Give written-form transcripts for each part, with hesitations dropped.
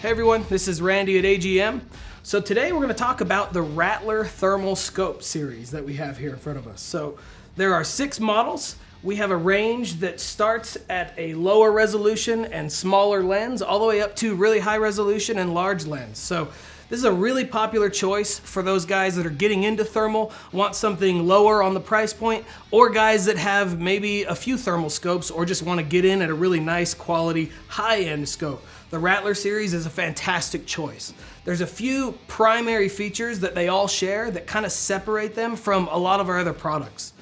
Hey everyone, this is Randy at AGM. So today we're going to talk about the Rattler Thermal Scope series that we have here in front of us. So there are 6 models. We have a range that starts at a lower resolution and smaller lens all the way up to really high resolution and large lens. So this is a really popular choice for those guys that are getting into thermal, want something lower on the price point, or guys that have maybe a few thermal scopes or just want to get in at a really nice quality high-end scope. The Rattler series is a fantastic choice. There's a few primary features that they all share that kind of separate them from a lot of our other products.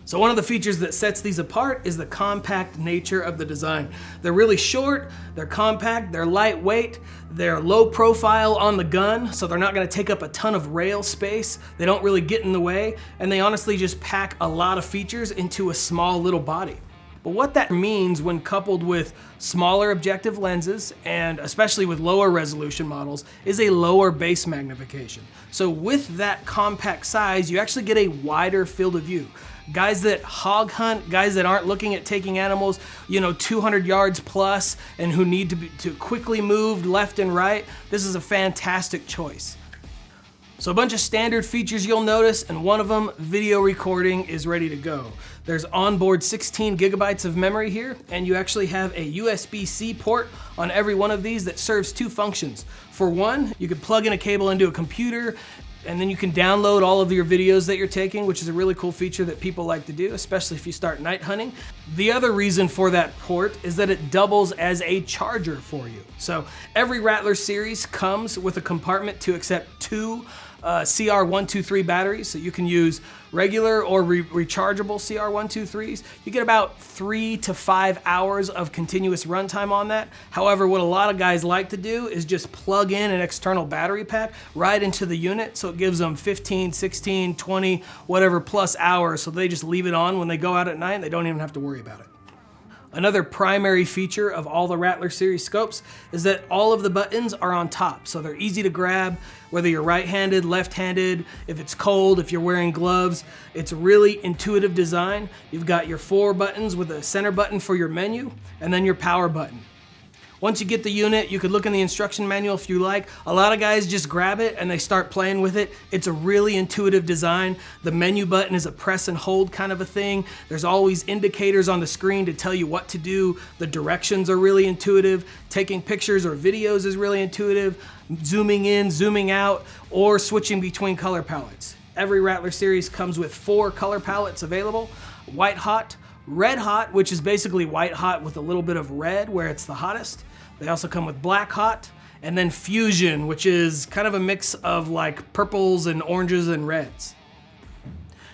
So one of the features that sets these apart is the compact nature of the design. They're really short, they're compact, they're lightweight, they're low profile on the gun, so they're not going to take up a ton of rail space, they don't really get in the way, and they honestly just pack a lot of features into a small little body. But what that means when coupled with smaller objective lenses, and especially with lower resolution models, is a lower base magnification. So with that compact size, you actually get a wider field of view. Guys that hog hunt, guys that aren't looking at taking animals, 200 yards plus, and who need to quickly move left and right, this is a fantastic choice. So a bunch of standard features you'll notice, and one of them, video recording, is ready to go. There's onboard 16 gigabytes of memory here, and you actually have a USB-C port on every one of these that serves 2 functions. For one, you could plug in a cable into a computer, and then you can download all of your videos that you're taking, which is a really cool feature that people like to do, especially if you start night hunting. The other reason for that port is that it doubles as a charger for you. So every Rattler series comes with a compartment to accept 2 CR123 batteries, so you can use regular or rechargeable CR123s. You get about 3 to 5 hours of continuous runtime on that. However, what a lot of guys like to do is just plug in an external battery pack right into the unit, so it gives them 15, 16, 20, whatever plus hours, so they just leave it on when they go out at night and they don't even have to worry about it. Another primary feature of all the Rattler series scopes is that all of the buttons are on top, so they're easy to grab, whether you're right-handed, left-handed, if it's cold, if you're wearing gloves. It's really intuitive design. You've got your 4 buttons with a center button for your menu, and then your power button. Once you get the unit, you could look in the instruction manual if you like. A lot of guys just grab it and they start playing with it. It's a really intuitive design. The menu button is a press and hold kind of a thing. There's always indicators on the screen to tell you what to do. The directions are really intuitive. Taking pictures or videos is really intuitive. Zooming in, zooming out, or switching between color palettes. Every Rattler series comes with 4 color palettes available. White hot, red hot, which is basically white hot with a little bit of red where it's the hottest. They also come with black hot, and then fusion, which is kind of a mix of like purples and oranges and reds.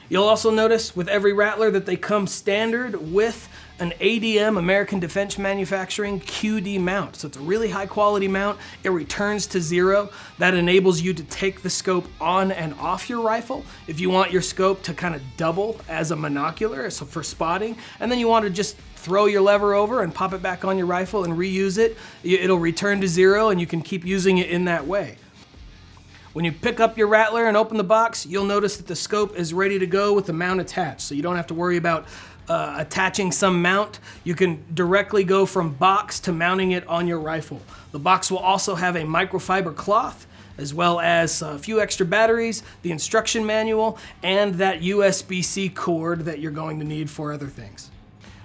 You'll also notice with every Rattler that they come standard with an ADM, American Defense Manufacturing, QD mount. So it's a really high quality mount. It returns to 0. That enables you to take the scope on and off your rifle if you want your scope to kind of double as a monocular, so for spotting, and then you want to just throw your lever over and pop it back on your rifle and reuse it. It'll return to 0 and you can keep using it in that way. When you pick up your Rattler and open the box, you'll notice that the scope is ready to go with the mount attached, so you don't have to worry about attaching some mount. You can directly go from box to mounting it on your rifle. The box will also have a microfiber cloth, as well as a few extra batteries, the instruction manual, and that USB-C cord that you're going to need for other things.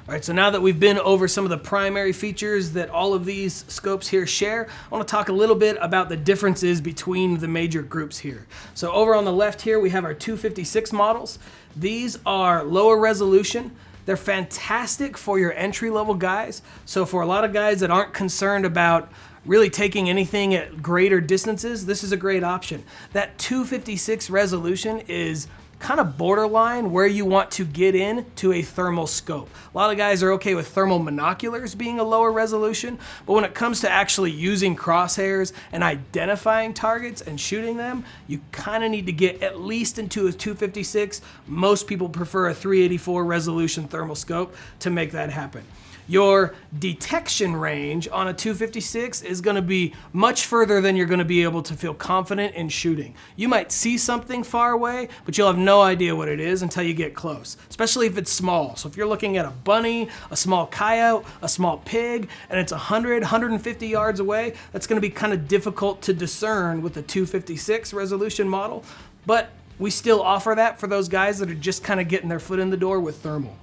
All right, so now that we've been over some of the primary features that all of these scopes here share, I want to talk a little bit about the differences between the major groups here. So over on the left here, we have our 256 models. These are lower resolution. They're fantastic for your entry-level guys. So for a lot of guys that aren't concerned about really taking anything at greater distances, this is a great option. That 256 resolution is kind of borderline where you want to get in to a thermal scope. A lot of guys are okay with thermal monoculars being a lower resolution, but when it comes to actually using crosshairs and identifying targets and shooting them, you kind of need to get at least into a 256. Most people prefer a 384 resolution thermal scope to make that happen. your detection range on a 256 is going to be much further than you're going to be able to feel confident in shooting. You might see something far away, but you'll have no idea what it is until you get close, especially if it's small. So if you're looking at a bunny, a small coyote, a small pig, and it's 100, 150 yards away, that's going to be kind of difficult to discern with the 256 resolution model, but we still offer that for those guys that are just kind of getting their foot in the door with thermal.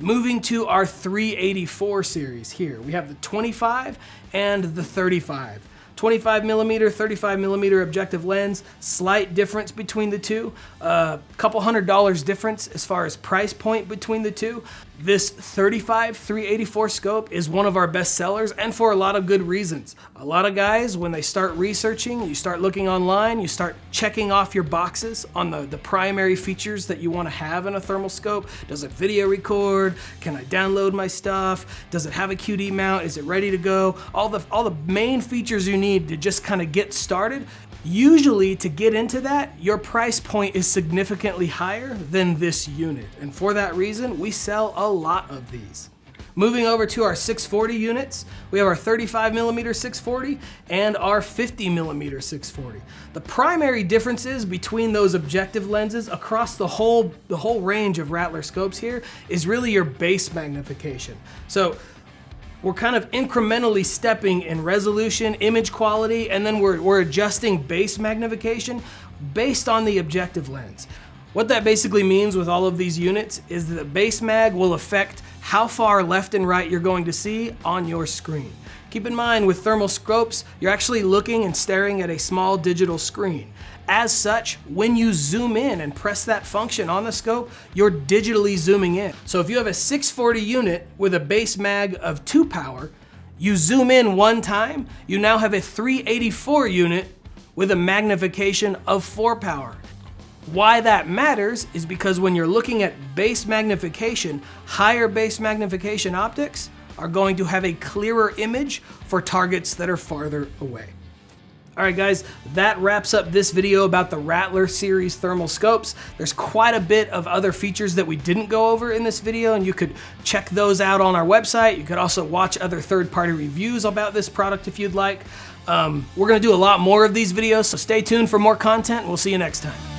Moving to our 384 series here, we have the 25 and the 35. 25 millimeter, 35 millimeter objective lens, slight difference between the two, couple $100 difference as far as price point between the two. This 35 384 scope is one of our best sellers, and for a lot of good reasons. A lot of guys, when they start researching, you start looking online, you start checking off your boxes on the primary features that you want to have in a thermal scope. Does it video record? Can I download my stuff? Does it have a QD mount? Is it ready to go? All the main features you need to just kind of get started. Usually, to get into that, your price point is significantly higher than this unit. And for that reason, we sell a lot of these. Moving over to our 640 units, we have our 35 millimeter 640 and our 50 millimeter 640. The primary differences between those objective lenses across the whole range of Rattler scopes here is really your base magnification. So we're kind of incrementally stepping in resolution, image quality, and then we're adjusting base magnification based on the objective lens. What that basically means with all of these units is that the base mag will affect how far left and right you're going to see on your screen. Keep in mind, with thermal scopes, you're actually looking and staring at a small digital screen. As such, when you zoom in and press that function on the scope, you're digitally zooming in. So if you have a 640 unit with a base mag of 2 power, you zoom in one time, you now have a 384 unit with a magnification of 4 power. Why that matters is because when you're looking at base magnification, higher base magnification optics are going to have a clearer image for targets that are farther away. All right, guys, that wraps up this video about the Rattler series thermal scopes. There's quite a bit of other features that we didn't go over in this video, and you could check those out on our website. You could also watch other third-party reviews about this product if you'd like. We're gonna do a lot more of these videos, so stay tuned for more content, and we'll see you next time.